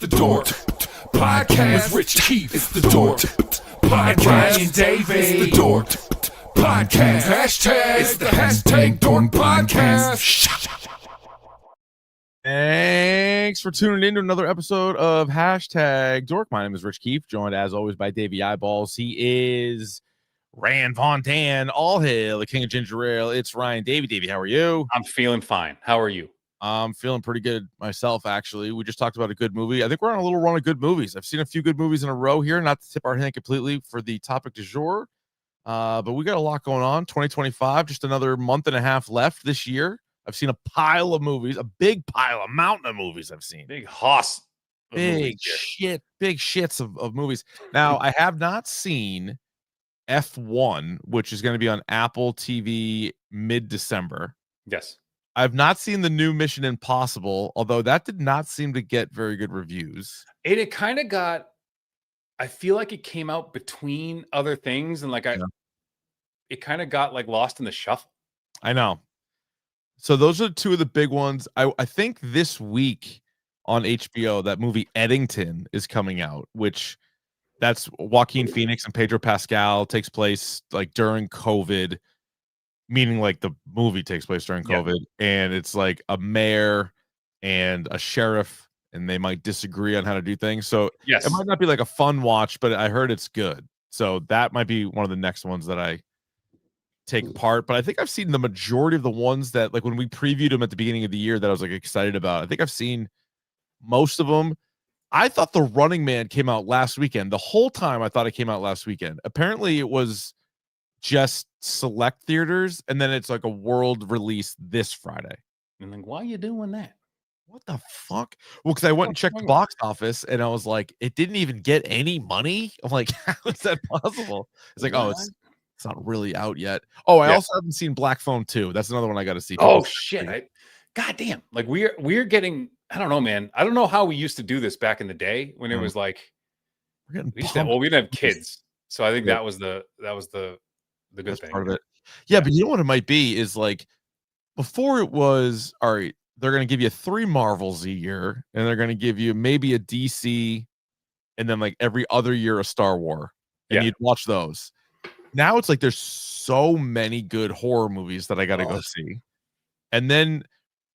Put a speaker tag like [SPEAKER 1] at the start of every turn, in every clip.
[SPEAKER 1] Dork Podcast with Rich Keefe. It's the Dork Podcast and Davey. It's the Dork Podcast. Hashtag. It's the hashtag Dork Podcast.
[SPEAKER 2] Thanks for tuning in to another episode of Hashtag Dork. My name is Rich Keefe, joined as always by Davey Eyeballs. He is Rand Von Tan, all hail, the king of ginger ale. It's Ryan. Davey, how are you?
[SPEAKER 3] I'm feeling fine. How are you?
[SPEAKER 2] I'm feeling pretty good myself, actually. We just talked about a good movie. I think we're on a little run of good movies. I've seen a few good movies in a row here, not to tip our hand completely for the topic du jour, but we got a lot going on. 2025, just another month and a half left this year. I've seen a pile of movies, a big pile, a mountain of movies I've seen.
[SPEAKER 3] Big hoss.
[SPEAKER 2] Big shits of movies. Now, I have not seen F1, which is going to be on Apple TV mid-December.
[SPEAKER 3] Yes.
[SPEAKER 2] I've not seen the new Mission Impossible, although that did not seem to get very good reviews.
[SPEAKER 3] It kind of got, I feel like it came out between other things, and it kind of got like lost in the shuffle.
[SPEAKER 2] I know. So those are two of the big ones. I think this week on HBO, that movie Eddington is coming out, which that's Joaquin Phoenix and Pedro Pascal, takes place like during COVID. Meaning like the movie takes place during COVID, and it's like a mayor and a sheriff, and they might disagree on how to do things. So
[SPEAKER 3] yes,
[SPEAKER 2] it might not be like a fun watch, but I heard it's good. So that might be one of the next ones that I take part. But I think I've seen the majority of the ones that, like when we previewed them at the beginning of the year, that I was like excited about. I think I've seen most of them. I thought The Running Man came out last weekend. The whole time I thought it came out last weekend. Apparently it was just select theaters, and then it's like a world release this Friday.
[SPEAKER 3] And like, why are you doing that?
[SPEAKER 2] What the fuck? Well, because I went and checked the box office, and I was like, it didn't even get any money. I'm like, how is that possible? It's like, oh, it's not really out yet. Oh, I also haven't seen Black Phone 2. That's another one I got to see.
[SPEAKER 3] Oh shit! Goddamn! Like we're getting. I don't know, man. I don't know how we used to do this back in the day when it was like we didn't have kids, so I think that was the good thing.
[SPEAKER 2] Part of it. Yeah, but you know what it might be is like before it was all right, they're going to give you 3 Marvels a year, and they're going to give you maybe a DC, and then like every other year a Star Wars, and you'd watch those. Now it's like there's so many good horror movies that I got to go see. And then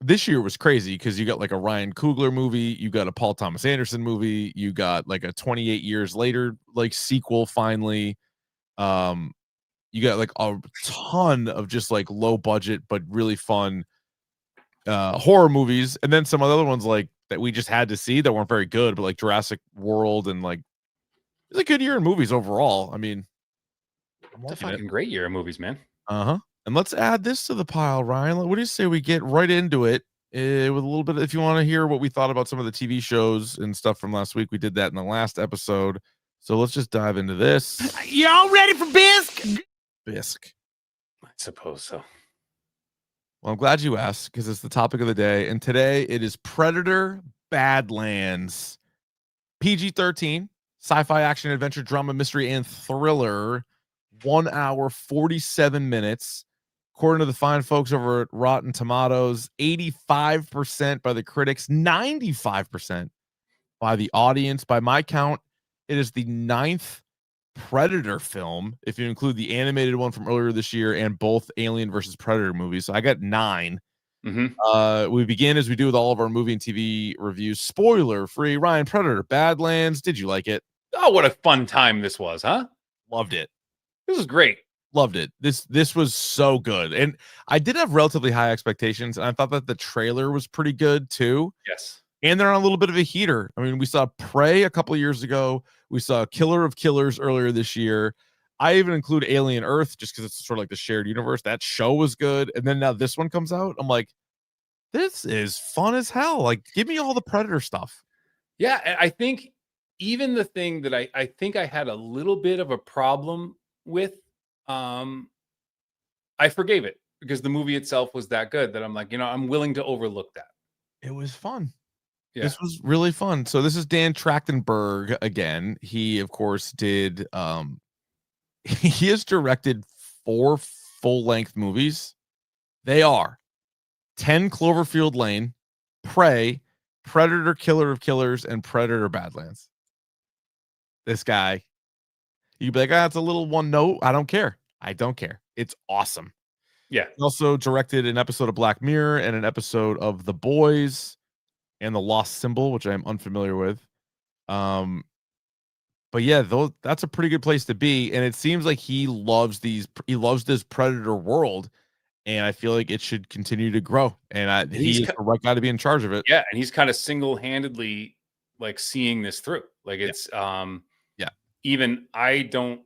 [SPEAKER 2] this year was crazy because you got like a Ryan Coogler movie, you got a Paul Thomas Anderson movie, you got like a 28 years later like sequel finally. You got like a ton of just like low budget but really fun horror movies, and then some other ones like that we just had to see that weren't very good, but like Jurassic World, and like it's a good year in movies overall. I mean,
[SPEAKER 3] it's a fucking great year of movies, man.
[SPEAKER 2] And let's add this to the pile, Ryan. What do you say we get right into it with a little bit? If you want to hear what we thought about some of the TV shows and stuff from last week, we did that in the last episode. So let's just dive into this.
[SPEAKER 1] Y'all ready for
[SPEAKER 2] Bisque?
[SPEAKER 3] I suppose so.
[SPEAKER 2] Well, I'm glad you asked because it's the topic of the day. And today it is Predator Badlands. PG-13, sci-fi action, adventure, drama, mystery, and thriller. 1 hour, 47 minutes. According to the fine folks over at Rotten Tomatoes, 85% by the critics, 95% by the audience. By my count, it is the 9th Predator film, if you include the animated one from earlier this year and both Alien versus Predator movies. So I got 9. We begin as we do with all of our movie and TV reviews. Spoiler free. Ryan, Predator Badlands, did you like it?
[SPEAKER 3] Oh, what a fun time this was, huh?
[SPEAKER 2] Loved it.
[SPEAKER 3] This was great.
[SPEAKER 2] Loved it. This was so good. And I did have relatively high expectations, and I thought that the trailer was pretty good too.
[SPEAKER 3] Yes.
[SPEAKER 2] And they're on a little bit of a heater. I mean, we saw Prey a couple of years ago. We saw Killer of Killers earlier this year. I even include Alien Earth just because it's sort of like the shared universe. That show was good. And then now this one comes out. I'm like, this is fun as hell. Like, give me all the Predator stuff.
[SPEAKER 3] Yeah, I think even the thing that I think I had a little bit of a problem with, I forgave it because the movie itself was that good that I'm like, I'm willing to overlook that.
[SPEAKER 2] It was fun.
[SPEAKER 3] Yeah.
[SPEAKER 2] This was really fun. So this is Dan Trachtenberg again. He, of course, did he has directed 4 full-length movies. They are 10 Cloverfield Lane, Prey, Predator Killer of Killers and Predator Badlands. This guy, you'd be like, it's a little one note. I don't care. It's awesome.
[SPEAKER 3] Yeah.
[SPEAKER 2] He also directed an episode of Black Mirror and an episode of The Boys and The Lost Symbol, which I am unfamiliar with. But yeah, that's a pretty good place to be. And it seems like he loves this Predator world. And I feel like it should continue to grow. And he's the right guy to be in charge of it.
[SPEAKER 3] Yeah. And he's kind of single-handedly like seeing this through. Like it's, even I don't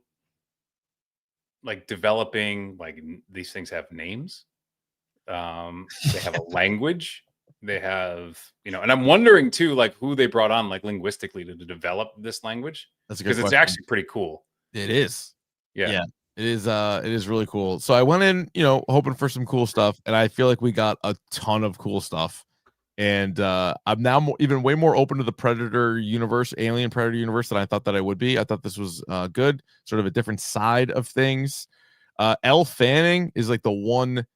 [SPEAKER 3] like developing, like these things have names. They have a language. They have, and I'm wondering too, like who they brought on, like linguistically, to develop this language.
[SPEAKER 2] That's a good question.
[SPEAKER 3] Because it's actually pretty cool.
[SPEAKER 2] It is.
[SPEAKER 3] Yeah.
[SPEAKER 2] It is really cool. So I went in, hoping for some cool stuff, and I feel like we got a ton of cool stuff. And I'm now even way more open to the Predator universe, Alien Predator universe, than I thought that I would be. I thought this was good, sort of a different side of things. Elle Fanning is like the one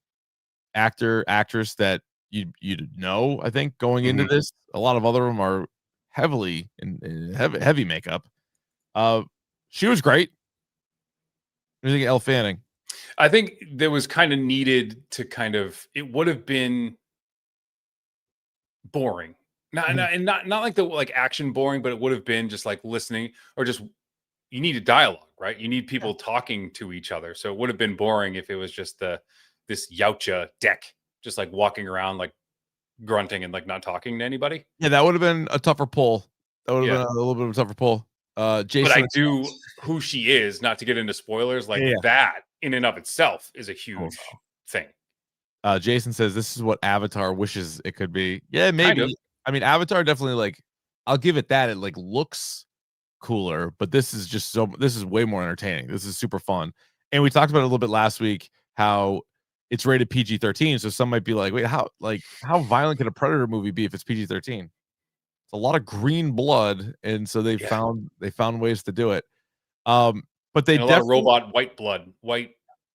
[SPEAKER 2] actress that you'd know, I think, going into this. A lot of other them are heavily in heavy makeup. She was great. What do you think of Elle Fanning?
[SPEAKER 3] I think there was kind of needed to it would have been boring. Not like the like action boring, but it would have been just like listening, or just you need a dialogue, right? You need people talking to each other. So it would have been boring if it was just this Yautja deck, just like walking around like grunting and like not talking to anybody.
[SPEAKER 2] Yeah, that would have been a tougher pull. That would have been a little bit of a tougher pull. Jason,
[SPEAKER 3] but I do who she is, not to get into spoilers, like that in and of itself is a huge thing.
[SPEAKER 2] Jason says this is what Avatar wishes it could be. Yeah, maybe. Kind of. I mean, Avatar definitely, like, I'll give it that. It like looks cooler, but this is way more entertaining. This is super fun. And we talked about it a little bit last week, how it's rated PG-13. So some might be like, wait, how violent can a Predator movie be if it's PG-13? It's a lot of green blood, and so they found ways to do it. But they
[SPEAKER 3] a lot of white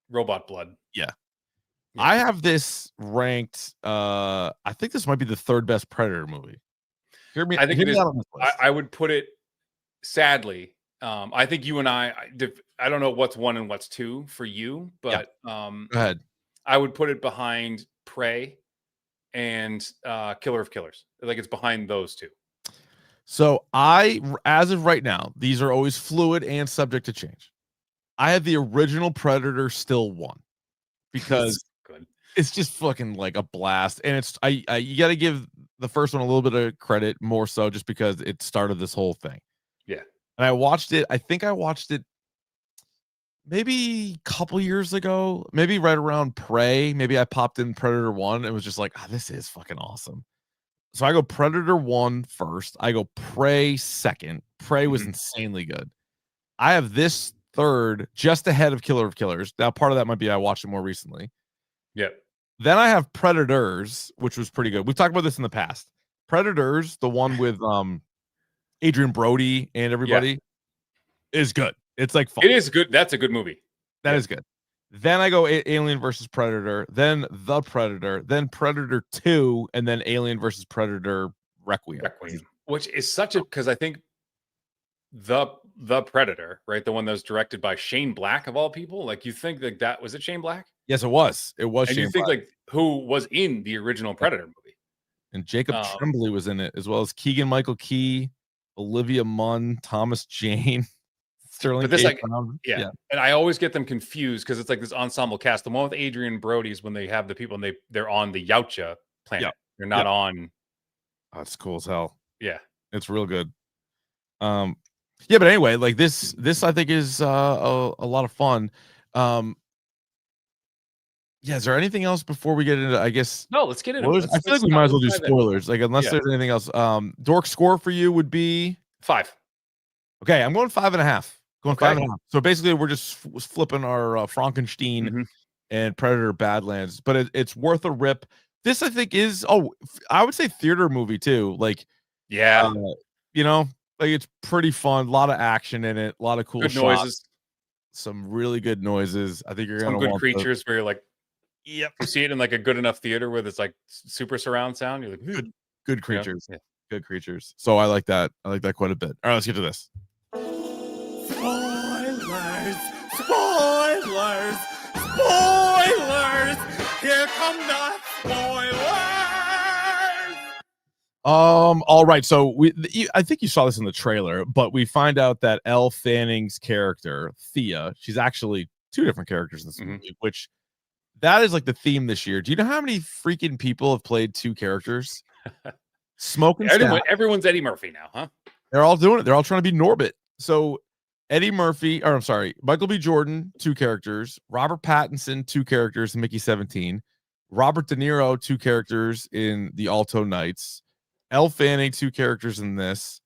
[SPEAKER 3] robot blood.
[SPEAKER 2] Yeah. I have this ranked. I think this might be the third best Predator movie.
[SPEAKER 3] I think it is. I would put it, sadly. I think you and I don't know what's one and what's two for you, but
[SPEAKER 2] go ahead.
[SPEAKER 3] I would put it behind Prey and Killer of Killers. Like it's behind those two.
[SPEAKER 2] So as of right now, these are always fluid and subject to change. I have the original Predator still one, because it's just fucking like a blast. And it's you got to give the first one a little bit of credit, more so just because it started this whole thing.
[SPEAKER 3] Yeah.
[SPEAKER 2] And I watched it. I think I watched it maybe a couple years ago, maybe right around Prey. Maybe I popped in Predator 1 and was just like, this is fucking awesome. So I go Predator 1 first. I go Prey second. Prey was insanely good. I have this third just ahead of Killer of Killers. Now, part of that might be I watched it more recently.
[SPEAKER 3] Yep.
[SPEAKER 2] Then I have Predators, which was pretty good. We've talked about this in the past. Predators, the one with Adrian Brody and everybody, is good. It's like fun.
[SPEAKER 3] It is good. That's a good movie.
[SPEAKER 2] That is good. Then I go Alien versus Predator, then The Predator, then Predator 2, and then Alien versus Predator Requiem.
[SPEAKER 3] Which is because I think the Predator, right? The one that was directed by Shane Black, of all people. Like, you think that was it Shane Black?
[SPEAKER 2] Yes, it was. It was.
[SPEAKER 3] And
[SPEAKER 2] Shane
[SPEAKER 3] you think
[SPEAKER 2] Black.
[SPEAKER 3] like who was in the original Predator movie?
[SPEAKER 2] And Jacob Tremblay was in it, as well as Keegan Michael Key, Olivia Munn, Thomas Jane, Sterling.
[SPEAKER 3] But this and I always get them confused because it's like this ensemble cast. The one with Adrian Brody is when they have the people and they're on the Yautja planet. They're not on.
[SPEAKER 2] Oh, it's cool as hell.
[SPEAKER 3] Yeah,
[SPEAKER 2] it's real good. But anyway, like this I think is a lot of fun. Is there anything else before we get into? I guess
[SPEAKER 3] no. Let's get into.
[SPEAKER 2] I feel like we might as well do spoilers. Like, unless there's anything else. Dork score for you would be
[SPEAKER 3] 5.
[SPEAKER 2] Okay, I'm going 5.5. Going 5.5. So basically, we're just flipping our Frankenstein and Predator Badlands, but it's worth a rip. This I think is I would say theater movie too. Like, like it's pretty fun. A lot of action in it. A lot of cool
[SPEAKER 3] good
[SPEAKER 2] shots.
[SPEAKER 3] Noises.
[SPEAKER 2] Some really good noises. I think you're gonna
[SPEAKER 3] good creatures where you're like. Yep. You see it in like a good enough theater where it's like super surround sound. You're like,
[SPEAKER 2] good creatures.
[SPEAKER 3] Yeah.
[SPEAKER 2] good creatures. So I like that. I like that quite a bit. All right, let's get to this.
[SPEAKER 4] Spoilers! Spoilers! Spoilers! Here come the spoilers!
[SPEAKER 2] All right. So I think you saw this in the trailer, but we find out that Elle Fanning's character, Thea, she's actually two different characters in this movie, which that is like the theme this year. Do you know how many freaking people have played two characters? Smoke and Stack.
[SPEAKER 3] Everyone's Eddie Murphy now, huh?
[SPEAKER 2] They're all doing it. They're all trying to be Norbit. So Eddie Murphy, or I'm sorry, Michael B. Jordan, two characters. Robert Pattinson, two characters in Mickey 17. Robert De Niro, two characters in The Alto Knights. Elle Fanning, two characters in this.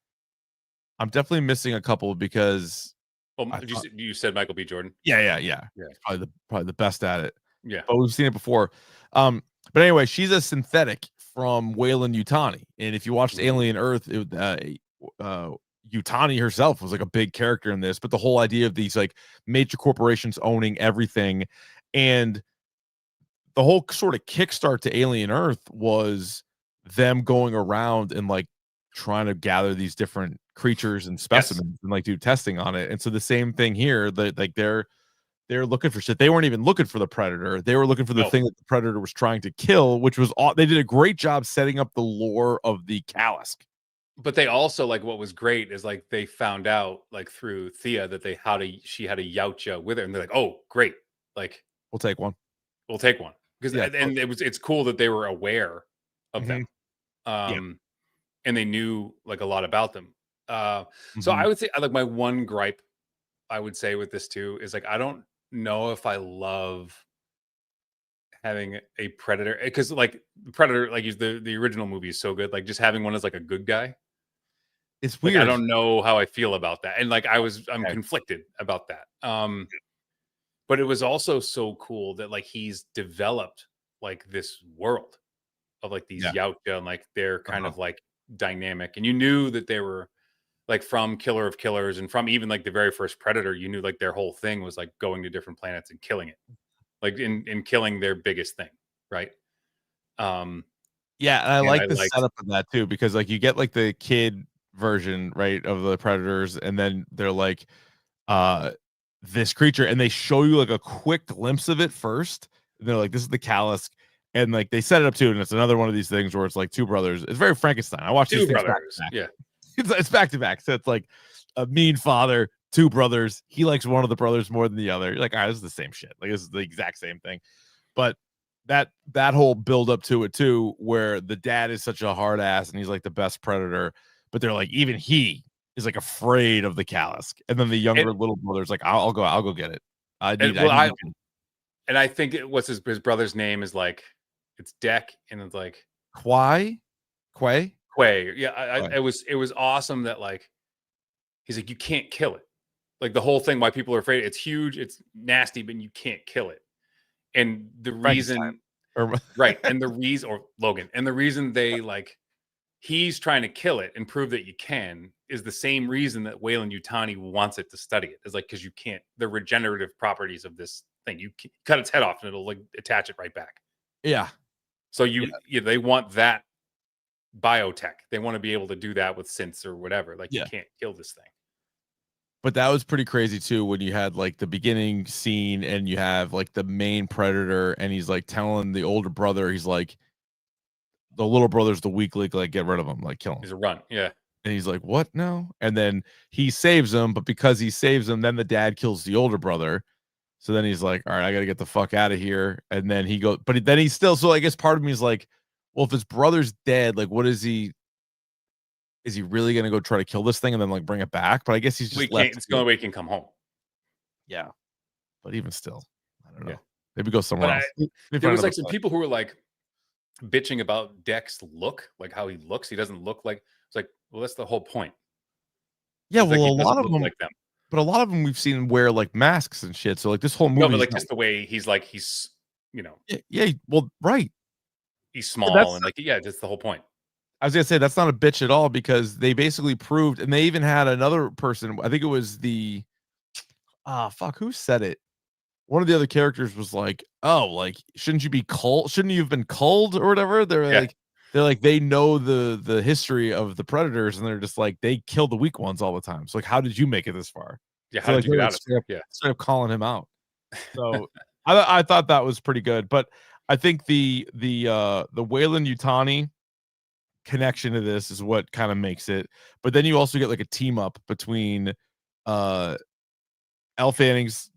[SPEAKER 2] I'm definitely missing a couple because.
[SPEAKER 3] Well, you said Michael B. Jordan.
[SPEAKER 2] Yeah. Probably the best at it.
[SPEAKER 3] Yeah,
[SPEAKER 2] but we've seen it before. But anyway, she's a synthetic from Weyland Yutani, and if you watched Alien Earth, Yutani herself was like a big character in this. But the whole idea of these like major corporations owning everything, and the whole sort of kickstart to Alien Earth was them going around and like trying to gather these different creatures and specimens and like do testing on it. And so the same thing here, that like they're looking for shit. They weren't even looking for the predator. They were looking for the thing that the predator was trying to kill, which was they did a great job setting up the lore of the Kalisk.
[SPEAKER 3] But they also, like, what was great is like they found out like through Thea that she had a Yautja with her, and they're like, oh great, like
[SPEAKER 2] we'll take one
[SPEAKER 3] because and it's cool that they were aware of them, and they knew like a lot about them. So I would say like my one gripe I would say with this too is like I don't know if I love having a predator, because like the predator, like the original movie is so good, like just having one as like a good guy,
[SPEAKER 2] it's weird.
[SPEAKER 3] Like, I don't know how I feel about that, and like I'm conflicted about that. But it was also so cool that like he's developed like this world of like these Yautja, and like they're kind of like dynamic, and you knew that they were like from Killer of Killers, and from even like the very first Predator, you knew like their whole thing was like going to different planets and killing it, like in killing their biggest thing, right?
[SPEAKER 2] Yeah, and I like the setup of that too, because like you get like the kid version, right, of the Predators, and then they're like this creature, and they show you like a quick glimpse of it first, and they're like, this is the Kalisk, and like they set it up too, and it's another one of these things where it's like two brothers. It's very Frankenstein. I watched these things back to back.
[SPEAKER 3] Yeah.
[SPEAKER 2] It's back to back. So it's like a mean father, two brothers. He likes one of the brothers more than the other. You're like, all right, this is the same shit. Like this is the exact same thing. But that whole build up to it too, where the dad is such a hard ass and he's like the best predator, but they're like, even he is like afraid of the Kalisk. And then the younger little brother's like, I'll go get it.
[SPEAKER 3] And I think what's his brother's name is like, it's Deck, and it's like Quay. Yeah, it was awesome that like he's like, you can't kill it. Like the whole thing, why people are afraid, it's huge, it's nasty, but you can't kill it. And the reason, right, and the reason, or Logan, and the reason they like he's trying to kill it and prove that you can is the same reason that Weyland Yutani wants it to study it. Is like, because you can't, the regenerative properties of this thing, you cut its head off and it'll like attach it right back.
[SPEAKER 2] Yeah.
[SPEAKER 3] So they want that biotech. They want to be able to do that with synths or whatever. Like you can't kill this thing.
[SPEAKER 2] But that was pretty crazy too, when you had like the beginning scene and you have like the main predator, and he's like telling the older brother, he's like, the little brother's the weak link, like get rid of him, like kill him.
[SPEAKER 3] He's a run. Yeah.
[SPEAKER 2] And he's like, what? No. And then he saves him, but because he saves him, then the dad kills the older brother. So then he's like, all right, I got to get the fuck out of here. And then he goes, but then he's still, so I guess part of me is like, well, if his brother's dead, like, what is he really going to go try to kill this thing and then like bring it back? But I guess he's just
[SPEAKER 3] it's the only way he can come home.
[SPEAKER 2] Yeah. But even still, I don't know. Maybe go somewhere else.
[SPEAKER 3] There was like some people who were like bitching about Deck's look, like how he looks. He doesn't look like, it's like, well, that's the whole point.
[SPEAKER 2] Yeah. Well,
[SPEAKER 3] like,
[SPEAKER 2] a lot of them,
[SPEAKER 3] like them.
[SPEAKER 2] But a lot of them we've seen wear like masks and shit. So like this whole movie,
[SPEAKER 3] but like just the way he's like, he's, you know,
[SPEAKER 2] well, right.
[SPEAKER 3] He's small and like, that's the whole point.
[SPEAKER 2] I was gonna say that's not a bitch at all, because they basically proved, and they even had another person. I think it was the who said it? One of the other characters was like, "Oh, like shouldn't you be culled? Shouldn't you have been culled or whatever?" They're like, they're like they know the history of the predators, and they're just like they kill the weak ones all the time. So like, how did you make it this far?
[SPEAKER 3] Yeah,
[SPEAKER 2] So
[SPEAKER 3] how
[SPEAKER 2] like
[SPEAKER 3] did you
[SPEAKER 2] they're
[SPEAKER 3] get
[SPEAKER 2] like
[SPEAKER 3] out of it? Yeah.
[SPEAKER 2] straight up calling him out. So I thought that was pretty good, but I think the Wayland Yutani connection to this is what kind of makes it. But then you also get like a team up between uh Elle Fanning's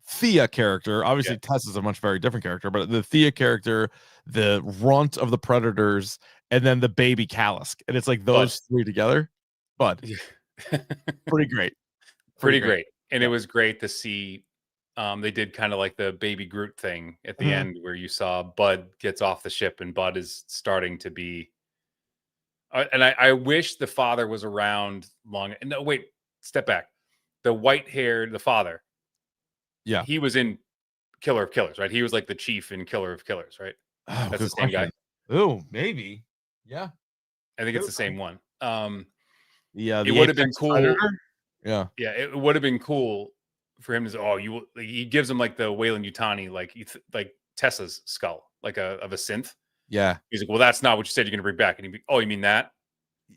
[SPEAKER 2] Thea character. Obviously, Tess is a much very different character, but the Thea character, the runt of the predators, and then the baby Callisk, and it's like those three together. But pretty great,
[SPEAKER 3] pretty great. And
[SPEAKER 2] Yeah.
[SPEAKER 3] it was great to see. They did kind of like the baby Groot thing at the end, where you saw Bud gets off the ship, and Bud is starting to be. And I wish the father was around long. No, wait, step back. The white-haired, the father.
[SPEAKER 2] Yeah,
[SPEAKER 3] He was in Killer of Killers, right? He was like the chief in Killer of Killers, right?
[SPEAKER 2] oh,
[SPEAKER 3] That's
[SPEAKER 2] good
[SPEAKER 3] the same
[SPEAKER 2] question.
[SPEAKER 3] guy.
[SPEAKER 2] Oh, maybe. Yeah,
[SPEAKER 3] I think it's the same one.
[SPEAKER 2] yeah.
[SPEAKER 3] It would have been
[SPEAKER 2] Apex
[SPEAKER 3] cool.
[SPEAKER 2] Predator? Yeah,
[SPEAKER 3] Yeah, it would have been cool for him to say, "Oh, you." Like, he gives him like the Wayland Yutani, like Tessa's skull, like of a synth.
[SPEAKER 2] yeah,
[SPEAKER 3] He's like, "Well, that's not what you said you're going to bring back." And "Oh, you mean that?"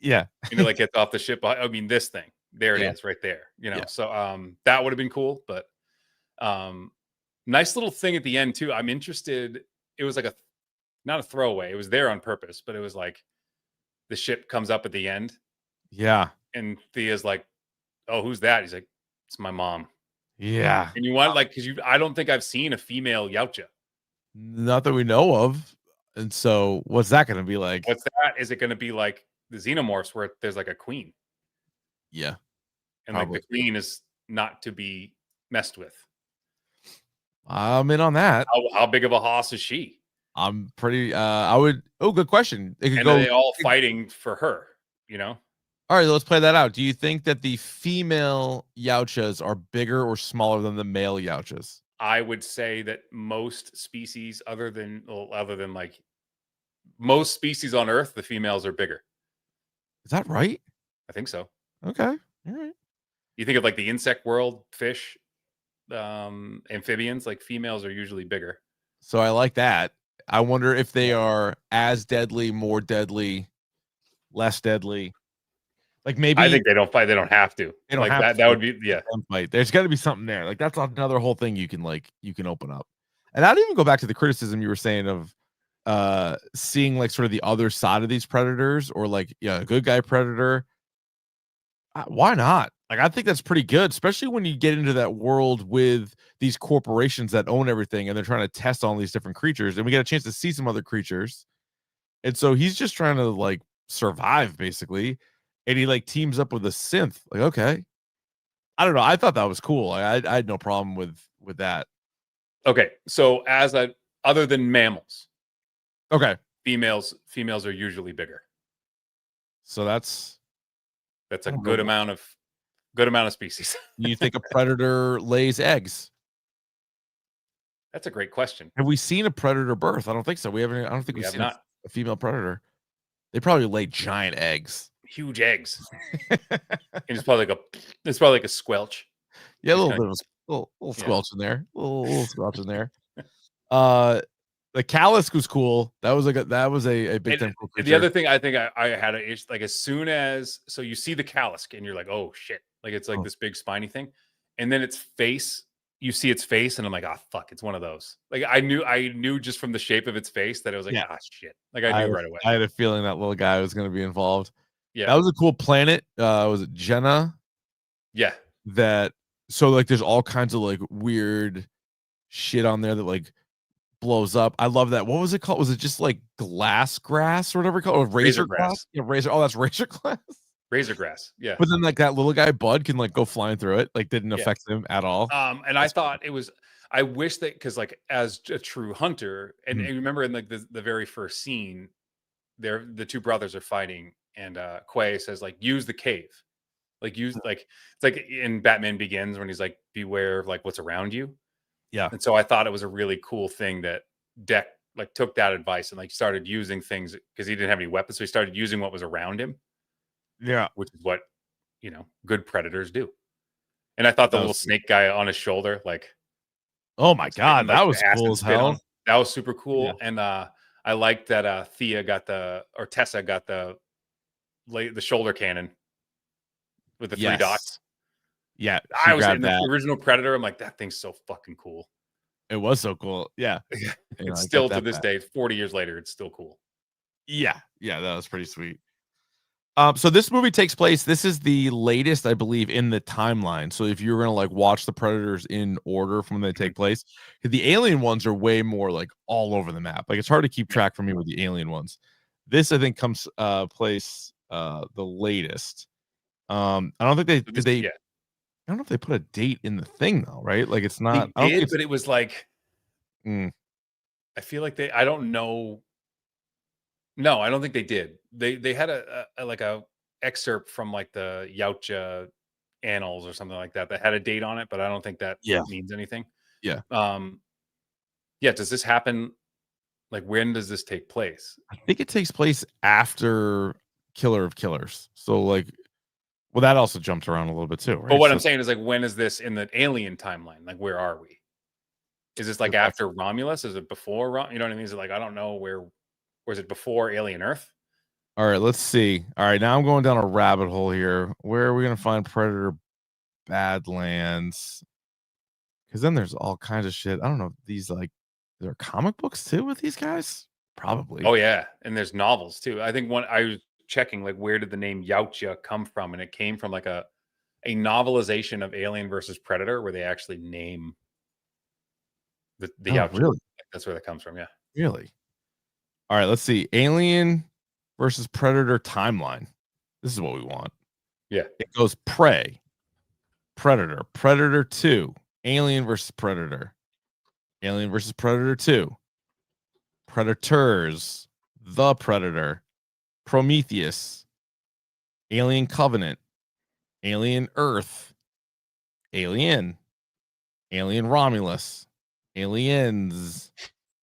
[SPEAKER 2] yeah.
[SPEAKER 3] Like gets off the ship. I mean, this thing. There it
[SPEAKER 2] Yeah.
[SPEAKER 3] is, right there.
[SPEAKER 2] Yeah.
[SPEAKER 3] So that would have been cool. But nice little thing at the end too. I'm interested. It was like not a throwaway. It was there on purpose, but it was like the ship comes up at the end,
[SPEAKER 2] Yeah.
[SPEAKER 3] and Thea's like, "Oh, who's that?" He's like, "It's my mom."
[SPEAKER 2] Yeah.
[SPEAKER 3] And you want because I don't think I've seen a female Yautja.
[SPEAKER 2] Not that we know of. And so what's that gonna be like?
[SPEAKER 3] What's that? Is it going to be like the Xenomorphs where there's like a queen,
[SPEAKER 2] Yeah.
[SPEAKER 3] and like
[SPEAKER 2] Probably.
[SPEAKER 3] the queen is not to be messed with?
[SPEAKER 2] I'm in on that.
[SPEAKER 3] How big of a hoss is she?
[SPEAKER 2] I'm pretty I would good question. It could
[SPEAKER 3] And
[SPEAKER 2] go
[SPEAKER 3] are they all fighting for her?
[SPEAKER 2] all right, let's play that out. Do you think that the female Yautjas are bigger or smaller than the male Yautjas?
[SPEAKER 3] I would say that most species, other than like most species on Earth, the females are bigger.
[SPEAKER 2] Is that right?
[SPEAKER 3] I think so.
[SPEAKER 2] Okay. All right.
[SPEAKER 3] You think of like the insect world, fish, amphibians, like females are usually bigger.
[SPEAKER 2] So I like that. I wonder if they are as deadly, more deadly, less deadly. Like maybe
[SPEAKER 3] I think they don't fight. They don't have to.
[SPEAKER 2] they don't
[SPEAKER 3] Like
[SPEAKER 2] have
[SPEAKER 3] that.
[SPEAKER 2] to
[SPEAKER 3] That would be
[SPEAKER 2] fight. There's got to be something there. Like that's another whole thing you can open up. And I'd even go back to the criticism you were saying of seeing like sort of the other side of these predators, or like a good guy predator. Why not? Like I think that's pretty good, especially when you get into that world with these corporations that own everything and they're trying to test all these different creatures, and we get a chance to see some other creatures. And so he's just trying to like survive basically, and he like teams up with a synth. Like, okay, I don't know. I thought that was cool. I had no problem with that.
[SPEAKER 3] okay. So other than mammals,
[SPEAKER 2] Okay,
[SPEAKER 3] females are usually bigger.
[SPEAKER 2] so that's
[SPEAKER 3] That's a
[SPEAKER 2] I don't
[SPEAKER 3] good
[SPEAKER 2] know.
[SPEAKER 3] amount of species.
[SPEAKER 2] You think a predator lays eggs?
[SPEAKER 3] That's a great question.
[SPEAKER 2] Have we seen a predator birth? I don't think so. We haven't. I don't think
[SPEAKER 3] We
[SPEAKER 2] we've
[SPEAKER 3] have
[SPEAKER 2] seen
[SPEAKER 3] not.
[SPEAKER 2] a female predator. They probably lay giant eggs.
[SPEAKER 3] Huge eggs. And it's probably like a squelch.
[SPEAKER 2] Yeah, a
[SPEAKER 3] Just
[SPEAKER 2] little
[SPEAKER 3] kinda-
[SPEAKER 2] bit of little
[SPEAKER 3] Yeah.
[SPEAKER 2] squelch in there. Little squelch in there. The Callisk was cool. That was a big time cool
[SPEAKER 3] And the
[SPEAKER 2] creature.
[SPEAKER 3] other thing I think I had is like as soon as you see the Callisk and you're like, oh shit, like it's like
[SPEAKER 2] Oh.
[SPEAKER 3] this big spiny thing, and then its face, you see its face, and I'm like, ah, fuck, it's one of those. Like I knew just from the shape of its face that it was like,
[SPEAKER 2] Yeah.
[SPEAKER 3] ah, shit. Like I knew right away.
[SPEAKER 2] I had a feeling that little guy was going to be involved.
[SPEAKER 3] Yeah,
[SPEAKER 2] That was a cool planet. Was it Jenna?
[SPEAKER 3] yeah.
[SPEAKER 2] So like there's all kinds of like weird shit on there that like blows up. I love that. What was it called? Was it just like glass grass or whatever it's called? Or razor grass? Yeah, razor. Oh, that's razor grass.
[SPEAKER 3] Razor grass. Yeah.
[SPEAKER 2] But then like that little guy Bud can like go flying through it. Like didn't affect him at all.
[SPEAKER 3] And I thought it was. I wish that because like as a true hunter, and remember in like the very first scene, the two brothers are fighting, and Quay says like use the cave, like use like it's like in Batman Begins when he's like beware of like what's around you.
[SPEAKER 2] Yeah.
[SPEAKER 3] And so I thought it was a really cool thing that Deck like took that advice and like started using things because he didn't have any weapons, so he started using what was around him.
[SPEAKER 2] Yeah.
[SPEAKER 3] Which is what good predators do. And I thought the little snake guy on his shoulder, like,
[SPEAKER 2] oh my god,
[SPEAKER 3] like,
[SPEAKER 2] that was cool as hell.
[SPEAKER 3] That was super cool.
[SPEAKER 2] Yeah.
[SPEAKER 3] And I I liked that Tessa got the shoulder cannon with the 3 dots.
[SPEAKER 2] Yeah,
[SPEAKER 3] I
[SPEAKER 2] she
[SPEAKER 3] was in
[SPEAKER 2] grabbed
[SPEAKER 3] the
[SPEAKER 2] that.
[SPEAKER 3] original Predator. I'm like, that thing's so fucking cool.
[SPEAKER 2] It was so cool. Yeah.
[SPEAKER 3] It's
[SPEAKER 2] I
[SPEAKER 3] still
[SPEAKER 2] got
[SPEAKER 3] to
[SPEAKER 2] that
[SPEAKER 3] this
[SPEAKER 2] back.
[SPEAKER 3] day, 40 years later, it's still cool.
[SPEAKER 2] Yeah, that was pretty sweet. So this movie takes place. This is the latest, I believe, in the timeline. So if you're gonna like watch the Predators in order from when they take place, the Alien ones are way more like all over the map. Like it's hard to keep track for me with the Alien ones. This I think comes place the latest. I don't think they did they.
[SPEAKER 3] Yeah,
[SPEAKER 2] I don't know if they put a date in the thing though, right? Like it's not.
[SPEAKER 3] they
[SPEAKER 2] I don't think
[SPEAKER 3] did,
[SPEAKER 2] it's.
[SPEAKER 3] but it was like,
[SPEAKER 2] Mm,
[SPEAKER 3] I feel like I don't know. No, I don't think they did. They had a like a excerpt from like the Yautja annals or something like that had a date on it, but I don't think that
[SPEAKER 2] Yeah.
[SPEAKER 3] means anything.
[SPEAKER 2] Yeah.
[SPEAKER 3] Yeah. Does this happen? Like, when does this take place?
[SPEAKER 2] I think it takes place after Killer of Killers. So like, well, that also jumped around a little bit too, right?
[SPEAKER 3] But what
[SPEAKER 2] So
[SPEAKER 3] I'm saying is, like, when is this in the Alien timeline? Like, where are we? Is this like
[SPEAKER 2] that's-
[SPEAKER 3] after Romulus? Is it before? You know what I mean? Is it like, I don't know where? Or is it before Alien Earth?
[SPEAKER 2] All right, let's see. All right, now I'm going down a rabbit hole here. Where are we gonna find Predator Badlands? Because then there's all kinds of shit. I don't know. These like, there are comic books too with these guys. Probably.
[SPEAKER 3] Oh yeah, and there's novels too. I think I was checking like, where did the name Yautja come from, and it came from like a novelization of Alien versus Predator, where they actually name the
[SPEAKER 2] Oh,
[SPEAKER 3] Yautja.
[SPEAKER 2] really?
[SPEAKER 3] That's where that comes from. Yeah.
[SPEAKER 2] Really? All right, let's see. Alien versus Predator timeline. This is what we want.
[SPEAKER 3] Yeah.
[SPEAKER 2] It goes Prey, Predator, Predator 2, Alien versus Predator, Alien versus Predator 2, Predators, The Predator, Prometheus, Alien Covenant, Alien Earth, Alien, Alien Romulus, Aliens,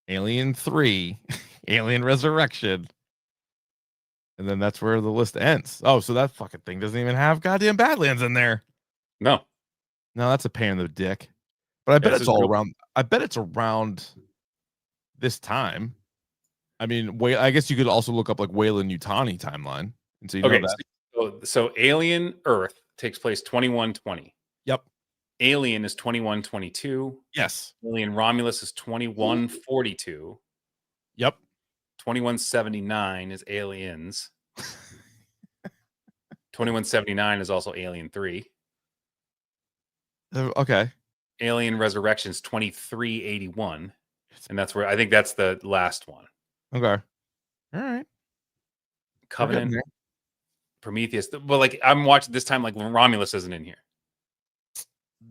[SPEAKER 2] Alien 3, Alien Resurrection. And then that's where the list ends. Oh, so that fucking thing doesn't even have goddamn Badlands in there.
[SPEAKER 3] No.
[SPEAKER 2] No, that's a pain in the dick. But I bet it's all around. I bet it's around this time. I mean, I guess you could also look up like Weyland Yutani timeline. And so you know that.
[SPEAKER 3] So Alien Earth takes place 2120.
[SPEAKER 2] Yep.
[SPEAKER 3] Alien is 2122.
[SPEAKER 2] Yes.
[SPEAKER 3] Alien Romulus is 2142.
[SPEAKER 2] Yep.
[SPEAKER 3] 2179 is Aliens. 2179 is also Alien 3.
[SPEAKER 2] Okay.
[SPEAKER 3] Alien Resurrections 2381. And that's where I think that's the last one.
[SPEAKER 2] Okay. All right.
[SPEAKER 3] Covenant, Prometheus. But like, I'm watching this time, like, Romulus isn't in here.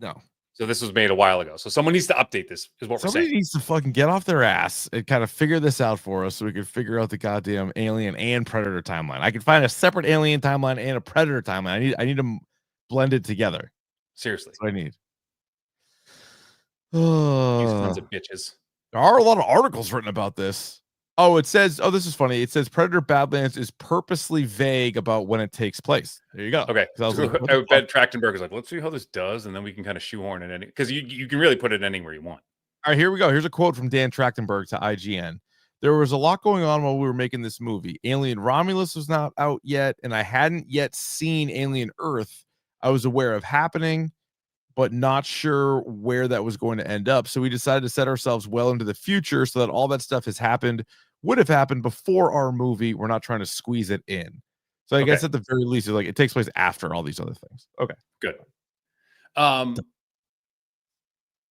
[SPEAKER 2] No.
[SPEAKER 3] So this was made a while ago. So someone needs to update this, is what
[SPEAKER 2] Somebody
[SPEAKER 3] we're saying.
[SPEAKER 2] needs to fucking get off their ass and kind of figure this out for us so we can figure out the goddamn Alien and Predator timeline. I can find a separate Alien timeline and a Predator timeline. I need them blended together.
[SPEAKER 3] Seriously.
[SPEAKER 2] That's what I need.
[SPEAKER 3] These sons of bitches.
[SPEAKER 2] There are a lot of articles written about this. Oh, it says, this is funny. It says Predator Badlands is purposely vague about when it takes place. There you go.
[SPEAKER 3] Okay.
[SPEAKER 2] I was like,
[SPEAKER 3] I bet Trachtenberg is like, let's see how this does, and then we can kind of shoehorn it in, because you can really put it anywhere you want.
[SPEAKER 2] All right, here we go. Here's a quote from Dan Trachtenberg to IGN. There was a lot going on while we were making this movie. Alien Romulus was not out yet, and I hadn't yet seen Alien Earth. I was aware of happening, but not sure where that was going to end up. So we decided to set ourselves well into the future so that all that stuff would have happened before our movie. We're not trying to squeeze it in. So I guess at the very least, it's like it takes place after all these other things. Okay.
[SPEAKER 3] Good.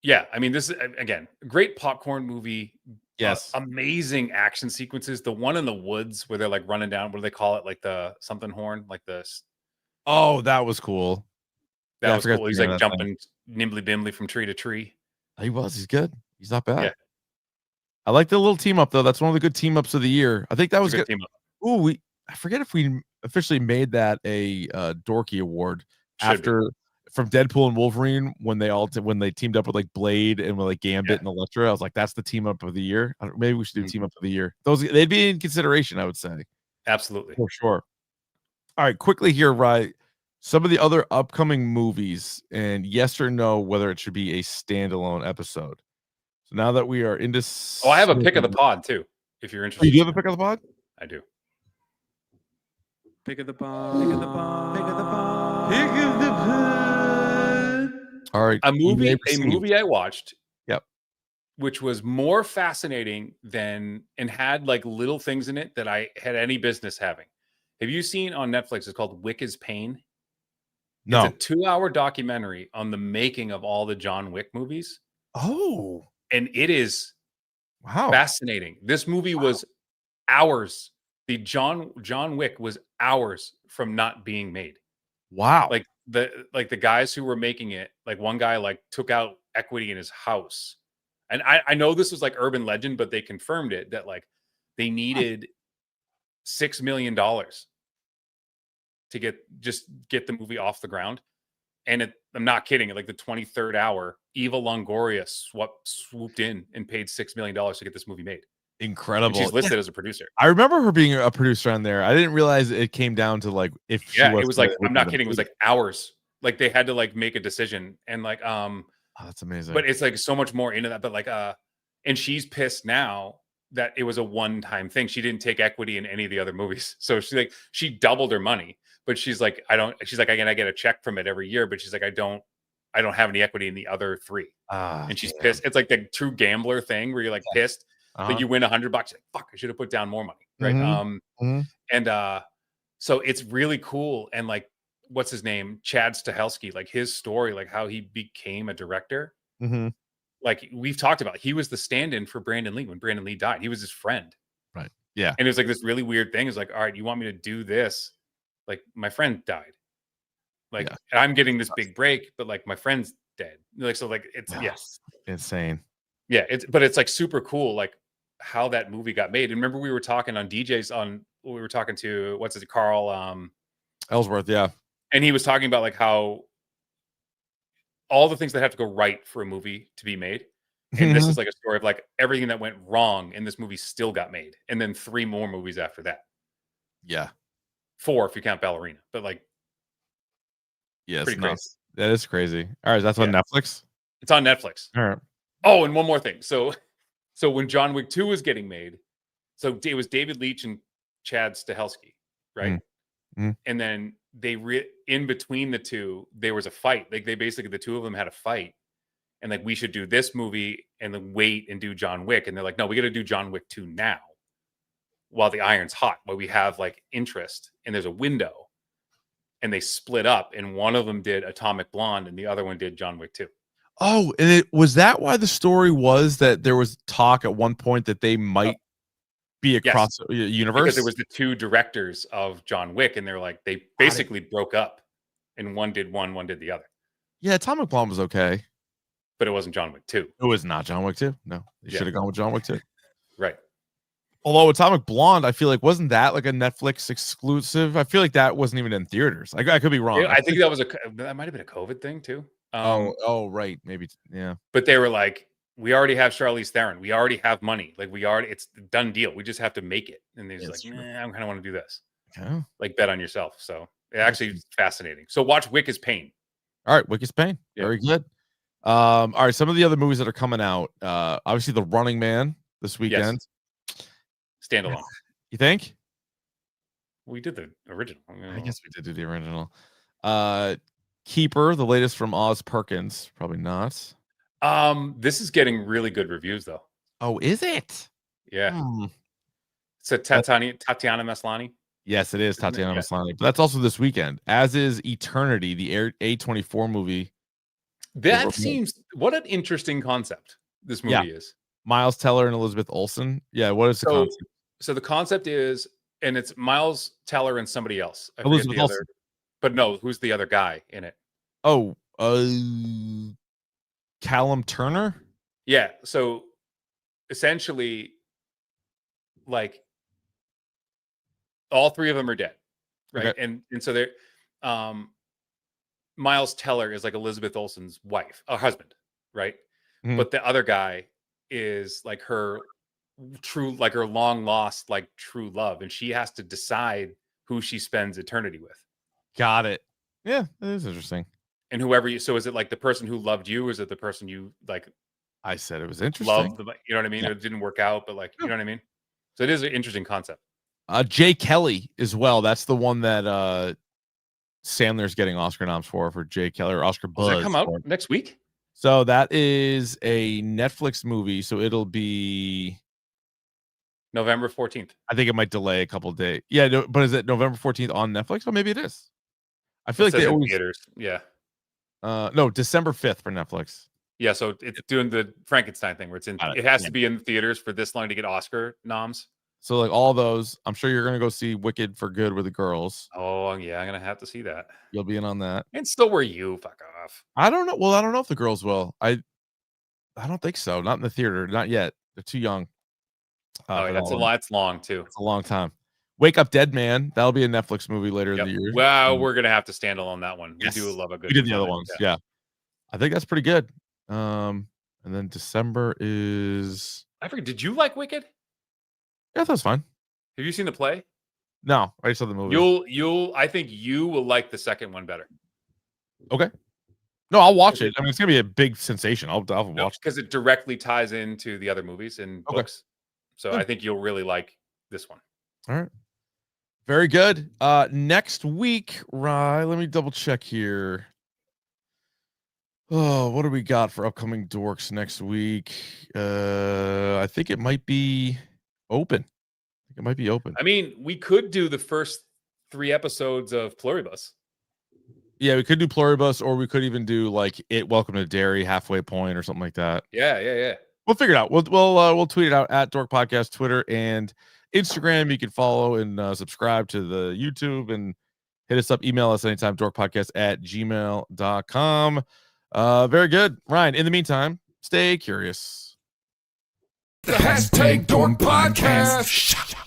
[SPEAKER 3] Yeah, I mean, this is, again, a great popcorn movie.
[SPEAKER 2] Yes.
[SPEAKER 3] Amazing action sequences. The one in the woods where they're like running down, what do they call it? Like the something horn, like this.
[SPEAKER 2] Oh, that was cool.
[SPEAKER 3] That was cool. He's like jumping nimbly bimbly from tree to tree.
[SPEAKER 2] He's good. He's not bad.
[SPEAKER 3] Yeah.
[SPEAKER 2] I like the little team up though. That's one of the good team ups of the year. I think that was good.
[SPEAKER 3] Team up.
[SPEAKER 2] Ooh, I forget if we officially made that a dorky award from Deadpool and Wolverine when they teamed up with like Blade and with like Gambit and Elektra. I was like, that's the team up of the year. Maybe we should do team up of the year. They'd be in consideration, I would say.
[SPEAKER 3] Absolutely.
[SPEAKER 2] For sure. All right, quickly here, right? Some of the other upcoming movies, and yes or no, whether it should be a standalone episode. So now that we are into,
[SPEAKER 3] I have a pick of the pod too. if you're
[SPEAKER 2] Oh,
[SPEAKER 3] interested.
[SPEAKER 2] you do have a pick of the pod?
[SPEAKER 3] I do.
[SPEAKER 4] Pick of the pod. Pick of the pod. Pick of the pod. Pick of the pod.
[SPEAKER 2] All right.
[SPEAKER 3] A
[SPEAKER 2] you may proceed.
[SPEAKER 3] movie I watched.
[SPEAKER 2] Yep.
[SPEAKER 3] Which was more fascinating than and had like little things in it that I had any business having. Have you seen on Netflix? It's called Wick is Pain.
[SPEAKER 2] No.
[SPEAKER 3] It's a 2-hour documentary on the making of all the John Wick movies.
[SPEAKER 2] Oh,
[SPEAKER 3] And it is
[SPEAKER 2] wow.
[SPEAKER 3] fascinating. This movie was hours. The John Wick was hours from not being made.
[SPEAKER 2] Wow.
[SPEAKER 3] Like the guys who were making it, like one guy like took out equity in his house. And I know this was like urban legend, but they confirmed it that like they needed $6 million to get the movie off the ground. And I'm not kidding. At like the 23rd hour, Eva Longoria swooped in and paid $6 million to get this movie made.
[SPEAKER 2] Incredible.
[SPEAKER 3] And she's listed as a producer.
[SPEAKER 2] I remember her being a producer on there. I didn't realize it came down to like if she
[SPEAKER 3] Yeah,
[SPEAKER 2] was
[SPEAKER 3] it was like, I'm not kidding. It was like hours. Like they had to like make a decision and like
[SPEAKER 2] oh, that's amazing.
[SPEAKER 3] but it's like so much more into that. But like and she's pissed now that it was a one-time thing. She didn't take equity in any of the other movies. So she doubled her money, but she's like, I get a check from it every year, but she's like, I don't have any equity in the other 3. And she's pissed. It's like the true gambler thing where you're like pissed, like you win $100, like, fuck, I should have put down more money. Right. And so it's really cool. And like, what's his name? Chad Stahelski, like his story, like how he became a director. Like we've talked about, he was the stand-in for Brandon Lee when Brandon Lee died. He was his friend.
[SPEAKER 2] Right. Yeah.
[SPEAKER 3] And it was like this really weird thing. It's like, all right, you want me to do this? Like my friend died. Like and I'm getting this big break, but like my friend's dead. Like, so like it's yes.
[SPEAKER 2] Insane.
[SPEAKER 3] Yeah. But it's like super cool, like how that movie got made. And remember we were talking on DJs we were talking to, what's it, Carl
[SPEAKER 2] Ellsworth. Yeah.
[SPEAKER 3] And he was talking about like how all the things that have to go right for a movie to be made. And this is like a story of like everything that went wrong and this movie still got made. And then 3 more movies after that.
[SPEAKER 2] Yeah.
[SPEAKER 3] 4 if you count Ballerina. But like,
[SPEAKER 2] yes,
[SPEAKER 3] pretty crazy.
[SPEAKER 2] That is crazy. All right. That's on Netflix.
[SPEAKER 3] It's on Netflix.
[SPEAKER 2] All right.
[SPEAKER 3] Oh, and one more thing. So when John Wick 2 was getting made, so it was David Leitch and Chad Stahelski, right? And then in between the two, there was a fight. Like they basically, the two of them had a fight, and like we should do this movie and then wait and do John Wick. And they're like, no, we got to do John Wick 2 now, while the iron's hot, while we have like interest and there's a window. And they split up, and one of them did Atomic Blonde, and the other one did John Wick 2.
[SPEAKER 2] Oh, and was that why the story was that there was talk at one point that they might be across universe?
[SPEAKER 3] Because there was the 2 directors of John Wick, and they're like, they basically broke up, and one did the other.
[SPEAKER 2] Yeah, Atomic Blonde was okay,
[SPEAKER 3] but it wasn't John Wick 2.
[SPEAKER 2] It was not John Wick 2. No, they should have gone with John Wick 2.
[SPEAKER 3] Right.
[SPEAKER 2] Although Atomic Blonde, I feel like wasn't that like a Netflix exclusive? I feel like that wasn't even in theaters. I could be wrong.
[SPEAKER 3] Yeah, I think that might have been a COVID thing too.
[SPEAKER 2] Oh, right, maybe, yeah.
[SPEAKER 3] But they were like, we already have Charlize Theron. We already have money. Like it's a done deal. We just have to make it. And they're just like, I kind of want to do this.
[SPEAKER 2] Okay.
[SPEAKER 3] Like bet on yourself. So it actually is fascinating. So watch Wick is Pain.
[SPEAKER 2] All right, Wick is Pain. Yeah. Very good. All right, some of the other movies that are coming out. Obviously, The Running Man this weekend.
[SPEAKER 3] Yes. Standalone.
[SPEAKER 2] You think?
[SPEAKER 3] We did the original.
[SPEAKER 2] I guess we did do the original. Keeper, the latest from Oz Perkins. Probably not.
[SPEAKER 3] This is getting really good reviews though.
[SPEAKER 2] Oh, is it?
[SPEAKER 3] Yeah. So Tatiana Maslany.
[SPEAKER 2] Yes, it is Tatiana Maslany. But that's also this weekend, as is Eternity, the A24 movie.
[SPEAKER 3] That seems, what an interesting concept this movie is.
[SPEAKER 2] Miles Teller and Elizabeth Olsen. Yeah, what is the concept?
[SPEAKER 3] So the concept is, and it's Miles Teller and somebody else. I
[SPEAKER 2] Elizabeth
[SPEAKER 3] forget the
[SPEAKER 2] Olsen.
[SPEAKER 3] other, but no, who's the other guy in it?
[SPEAKER 2] Oh, Callum Turner.
[SPEAKER 3] Yeah. So essentially, like all 3 of them are dead, right? Okay. And so they're Miles Teller is like Elizabeth Olsen's husband, right? But the other guy is like her her long lost like true love, and she has to decide who she spends eternity with.
[SPEAKER 2] Got it. Yeah, that is interesting.
[SPEAKER 3] And whoever so is it like the person who loved you, or is it the person you like?
[SPEAKER 2] I said it was interesting.
[SPEAKER 3] Loved, you know what I mean? Yeah. It didn't work out, but like, you know what I mean? So it is an interesting concept.
[SPEAKER 2] Jay Kelly as well. That's the one that Sandler's getting Oscar noms for Jay Kelly or Oscar Buzz.
[SPEAKER 3] Does that come out next week?
[SPEAKER 2] So that is a Netflix movie. So it'll be
[SPEAKER 3] November 14th.
[SPEAKER 2] I think it might delay a couple of days. Yeah, no, but is it November 14th on Netflix? Oh, maybe it is. I feel like they always
[SPEAKER 3] theaters. Yeah.
[SPEAKER 2] No, December 5th for Netflix.
[SPEAKER 3] Yeah, so it's doing the Frankenstein thing where it has to be in theaters for this long to get Oscar noms.
[SPEAKER 2] So like all those, I'm sure you're gonna go see Wicked for Good with the girls.
[SPEAKER 3] Oh yeah, I'm gonna have to see that.
[SPEAKER 2] You'll be in on that.
[SPEAKER 3] And so were you. Fuck off.
[SPEAKER 2] I don't know. Well, I don't know if the girls will. I don't think so. Not in the theater. Not yet. They're too young.
[SPEAKER 3] That's a lot. It's long too.
[SPEAKER 2] It's a long time. Wake Up Dead Man. That'll be a Netflix movie later in the year.
[SPEAKER 3] Well, we're gonna have to stand alone that one. Yes. We do love a good.
[SPEAKER 2] We did the other ones. Yeah. I think that's pretty good. And then December is.
[SPEAKER 3] I forget. Did you like Wicked?
[SPEAKER 2] Yeah, that's fine.
[SPEAKER 3] Have you seen the play?
[SPEAKER 2] No, I saw the movie.
[SPEAKER 3] I think you will like the second one better.
[SPEAKER 2] Okay. No, I'll watch it. I mean, it's gonna be a big sensation. I'll watch
[SPEAKER 3] because it directly ties into the other movies and books. So I think you'll really like this one.
[SPEAKER 2] All right. Very good. Next week, Rye, let me double check here. Oh, what do we got for upcoming dorks next week? I think it might be open. It might be open.
[SPEAKER 3] I mean, we could do the first 3 episodes of Pluribus.
[SPEAKER 2] Yeah, we could do Pluribus, or we could even do like it. Welcome to Derry, Halfway Point, or something like that.
[SPEAKER 3] Yeah.
[SPEAKER 2] We'll figure it out. We'll tweet it out at Dork Podcast, Twitter and Instagram. You can follow and subscribe to the YouTube and hit us up. Email us anytime. dorkpodcast@gmail.com. Very good, Ryan. In the meantime, stay curious.
[SPEAKER 1] The hashtag Dork Podcast.